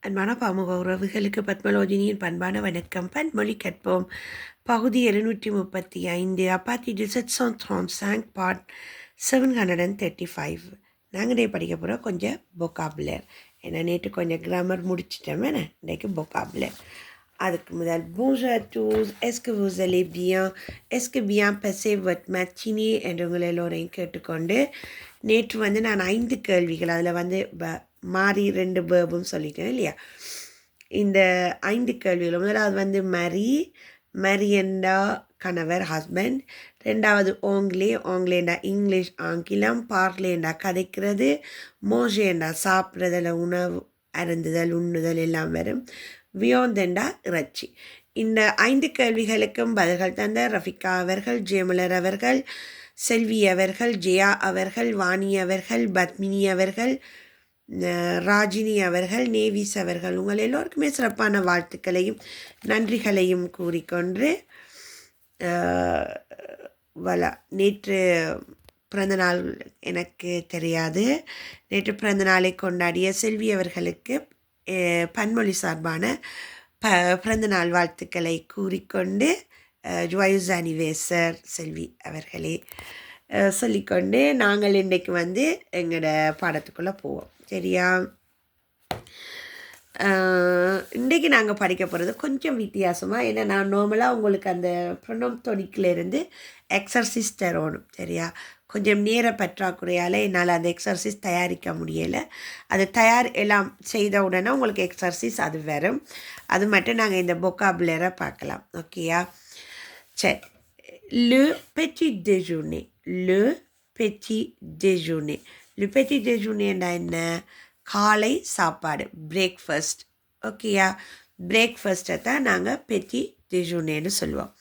அன்பான பாமுக உறவுகளுக்கு பத்மலோஜினியின் பண்பான வணக்கம். பன்மொழி கற்போம். பகுதி 735 அப்பாத்தி 1735 பார்ட் 735. நாங்கள் படிக்க போகிறோம் கொஞ்சம் பொக்காபுலர். ஏன்னா நேற்று கொஞ்சம் கிராமர் முடிச்சிட்டோம். இன்றைக்கு பொக்காபுலர். அதுக்கு முதல் bonjour à tous, est-ce que vous allez bien, est-ce que bien passé votre matinée என்று உங்களை எல்லோரையும் கேட்டுக்கொண்டு நேற்று நான் 5 கேள்விகள் அதில் மாறி 2 பேர்பும் சொல்லிட்டேன் இல்லையா. இந்த 5 கேள்விகள் முதலாவது மரி என்றா கணவர் ஹஸ்பண்ட், ரெண்டாவது ஓங்லேண்டா இங்கிலீஷ் ஆங்கிலம், பார்லேண்டா கதைக்கிறது, மோஜேண்டா சாப்பிட்றதில் உணவு அருந்துதல் உண்ணுதல் எல்லாம் வரும், வியோந்தெண்டா இறைச்சி. இந்த 5 கேள்விகளுக்கும் பதில்கள் தந்த ரஃபிகா அவர்கள், ஜெயமலர் அவர்கள், செல்வி அவர்கள், ஜெயா அவர்கள், வாணி அவர்கள், பத்மினி அவர்கள், ராஜினி அவர்கள், நேவிஸ் அவர்கள், உங்கள் எல்லோருக்குமே சிறப்பான வாழ்த்துக்களையும் நன்றிகளையும் கூறிக்கொண்டு நேற்று பிறந்தநாள் எனக்கு தெரியாது. நேற்று பிறந்தநாளை கொண்டாடிய செல்வி அவர்களுக்கு பன்மொழி சார்பான பிறந்தநாள் வாழ்த்துக்களை கூறிக்கொண்டு ஜுவாயுஸ் அனிவேசர் செல்வி அவர்களே சொல்லிக்கொண்டு நாங்கள் இன்றைக்கு எங்களோட பாடத்துக்குள்ளே போவோம். சரியா? இன்றைக்கு நாங்கள் படிக்க போகிறது கொஞ்சம் வித்தியாசமாக. ஏன்னா நான் நார்மலாக உங்களுக்கு அந்த ப்ரொனோம் தொனிக்கிலேருந்து எக்ஸர்சைஸ் தரணும். சரியா? கொஞ்சம் நேர பற்றாக்குறையால் என்னால் அந்த எக்ஸர்சைஸ் தயாரிக்க முடியலை. அது எல்லாம் செய்த உடனே உங்களுக்கு எக்ஸர்சைஸ் அது வரும். அது மட்டும் நாங்கள் இந்த பொக்காபுலரை பார்க்கலாம். ஓகேயா? சரி. Le petit déjeuner. Le petit déjeuner. Le petit déjeuner என்ன? காலை சாப்பாடு, பிரேக்ஃபாஸ்ட். ஓகேயா? பிரேக்ஃபாஸ்ட்டை தான் நாங்கள் பெட்டி டெஜூனேன்னு சொல்லுவோம்.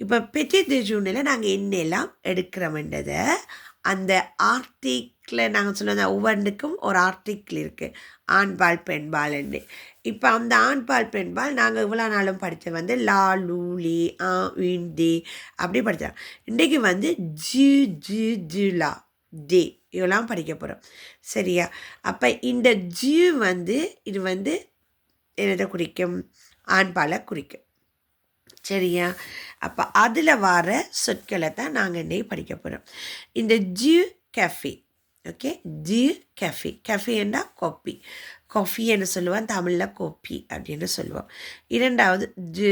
இப்போ பெட்டி டெஜூனில் நாங்கள் என்னெல்லாம் எடுக்கிறோம்ன்றதை அந்த ஆர்டிக்கில் நாங்கள் சொல்லுவோம். ஒவ்வொன்றுக்கும் ஒரு ஆர்டிக்கிள் இருக்குது, ஆண்பால் பெண்பால்ன்னு. இப்போ அந்த ஆண்பால் பெண்பால் நாங்கள் இவ்வளோ நாளும் படித்த லா லூலி தே அப்படி படித்தோம். இன்றைக்கு ஜி ஜி ஜிலா டே இதெல்லாம் படிக்க போகிறோம். சரியா? அப்போ இந்த ஜி இது என்னதை குறிக்கும்? ஆண்பாலை குறிக்கும். சரியா? அப்போ அதில் வர சொற்களை தான் நாங்கள் இன்றைக்கு படிக்க போகிறோம். இந்த ஜி கேஃபே. ஓகே, ஜி கேஃபே. கேஃபேன்னா காஃபி. காஃபின்னு சொல்லுவோம், தமிழில் கோப்பி அப்படின்னு சொல்லுவோம். ரெண்டாவது து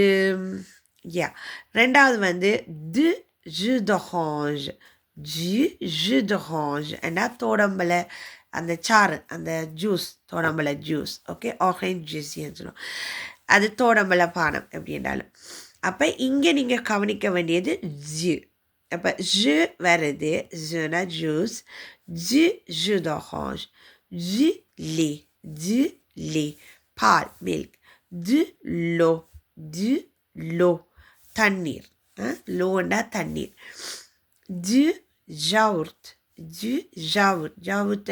ஜு d'orange. ஜு d'orange ஏன்னா தோடம்பலை அந்த சாறு, அந்த ஜூஸ், தோடம்பலை ஜூஸ். ஓகே, ஆரஞ்ச் ஜூஸ்ன்னு சொல்லுவோம். அது தோடம்பலை பானம் எப்படி என்றாலும். அப்போ இங்கே நீங்கள் கவனிக்க வேண்டியது ஜு. அப்போ ஜு வருது, ஜுனா ஜூஸ். ஜு d'orange. ஜு லே பால், மில்க். லோ தண்ணீர். லோண்டா தண்ணீர். ஜாவுர்ட்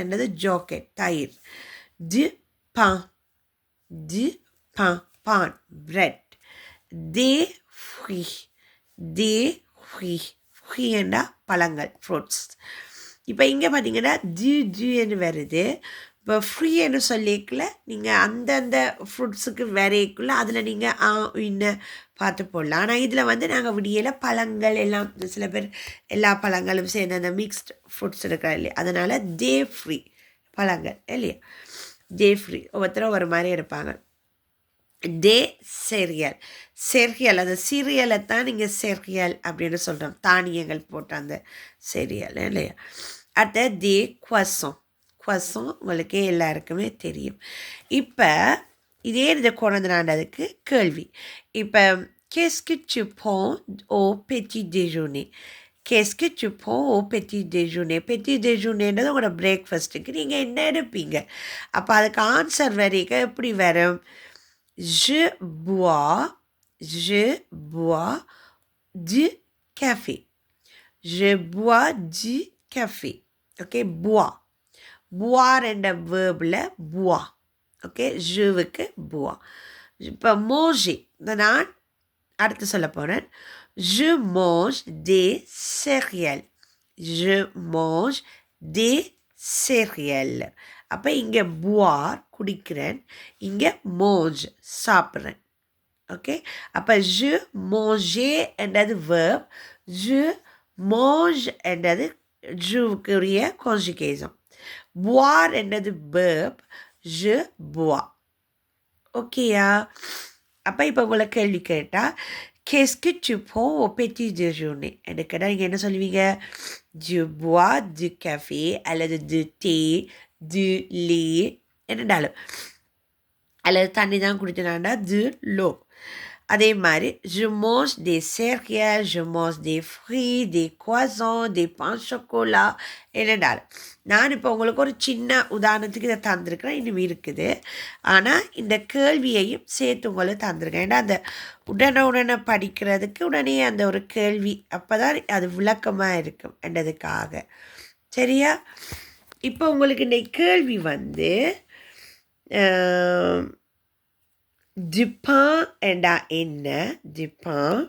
என்றது ஜோக்கெட், தயிர். பான், பான், பிரெட். ஃப்ரீ என்றா பழங்கள், ஃப்ரூட்ஸ். இப்போ இங்கே பார்த்தீங்கன்னா ஜின்னு வருது. இப்போ ஃப்ரீன்னு சொல்லிக்கல நீங்கள் அந்தந்த ஃப்ரூட்ஸுக்கு வரைக்குள்ள அதில் நீங்கள் இன்னும் பார்த்து போடலாம். ஆனால் இதில் நாங்கள் விடியல பழங்கள் எல்லாம், சில பேர் எல்லா பழங்களும் சேர்ந்து அந்த மிக்ஸ்ட் ஃப்ரூட்ஸ் இருக்கிற இல்லையா, அதனால் ஃப்ரீ பழங்கள் இல்லையா. ஃப்ரீ ஒவ்வொருத்தரும் ஒரு மாதிரி இருப்பாங்க. செரியல் அந்த சீரியலை தான் நீங்கள் செரியல் அப்படின்னு சொல்கிறோம். தானியங்கள் போட்ட அந்த செரியல் இல்லையா. அடுத்த குவசம் உங்களுக்கே எல்லாருக்குமே தெரியும். இப்போ இதே இதை கொண்டு அதுக்கு கேள்வி. இப்போ qu'est-ce que tu prends au petit déjeuner? Qu'est-ce que tu prends au petit déjeuner? petit déjeunerன்றது உங்களோட பிரேக்ஃபாஸ்ட்டுக்கு நீங்கள் என்ன எடுப்பீங்க? அப்போ அதுக்கு ஆன்சர் வரைக்கும் எப்படி வரும்? Je bois du café. Je bois du café. Okay, boire என்ற வேர்பில் bois. ஓகே, ஜுவுக்கு bois. இப்போ manger நான் அடுத்து சொல்ல போகிறேன். Je mange des céréales. Je mange des céréales. அப்போ இங்கே boire குடிக்கிறேன், இங்கே mange சாப்பிட்றேன். ஓகே, அப்போ je manger என்றது verb, je mange என்றது ஜுவுக்குரிய conjugation. boire என்றது verb, je bois. ஓகேயா? அப்போ இப்போ உங்களை கேள்வி கேட்டால் qu'est-ce que tu prends au petit déjeuner என்று கேட்டால் நீங்கள் என்ன சொல்லுவீங்க? je bois du café அல்லது du thé, du lait என்னடாலும், அல்லது தண்ணி தான் குடிச்சனாண்டா du l'eau. அதே மாதிரி je mange des céréales, je mange des fruits, des croissants, des pains chocolat என்னடாலும். நான் இப்போ உங்களுக்கு ஒரு சின்ன உதாரணத்துக்கு இதை தந்திருக்கிறேன், இன்னும் இருக்குது. ஆனால் இந்த கேள்வியையும் சேர்த்து உங்களுக்கு தந்திருக்கேன். ஏன்னா அந்த உடனே படிக்கிறதுக்கு உடனே அந்த ஒரு கேள்வி அப்போ தான் அது விளக்கமாக இருக்கும் என்றதுக்காக. சரியா? இப்போ உங்களுக்கு இந்த கேள்வி வந்து du pain என்றா என்ன, du pain.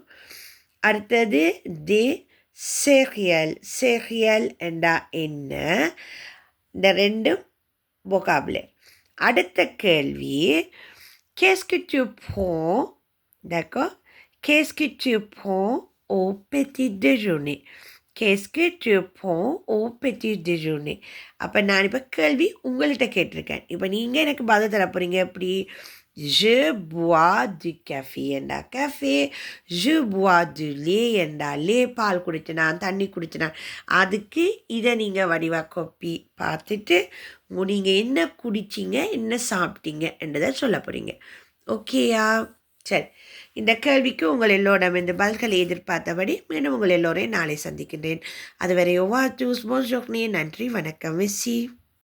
அடுத்தது des céréales என்றா என்ன, இந்த ரெண்டும் vocabulaire. அடுத்த கேள்வி qu'est-ce que tu prends, d'accord, qu'est-ce que tu prends au petit déjeuner, qu'est-ce que tu prends au petit déjeuner. அப்போ நான் இப்போ கேள்வி உங்கள்கிட்ட கேட்டிருக்கேன், இப்போ நீங்கள் எனக்கு பதில் தர போகிறீங்க. எப்படி? je bois du café என்றா café, je bois du lait என்றா lait, பால் குடிச்சினான், தண்ணி குடிச்சினான். அதுக்கு இதை நீங்கள் வடிவாக கொப்பி பார்த்துட்டு நீங்கள் என்ன குடிச்சிங்க, என்ன சாப்பிட்டீங்க என்றதை சொல்ல போகிறீங்க. ஓகேயா? சரி, இந்த கேள்விக்கு உங்கள் எல்லோரிடம் இந்த பதில்களை எதிர்பார்த்தபடி மீண்டும் உங்கள் எல்லோரையும் நாளை சந்திக்கின்றேன். அதுவரை ஒவ்வொரு நன்றி, வணக்கம், மெஸ்ஸி.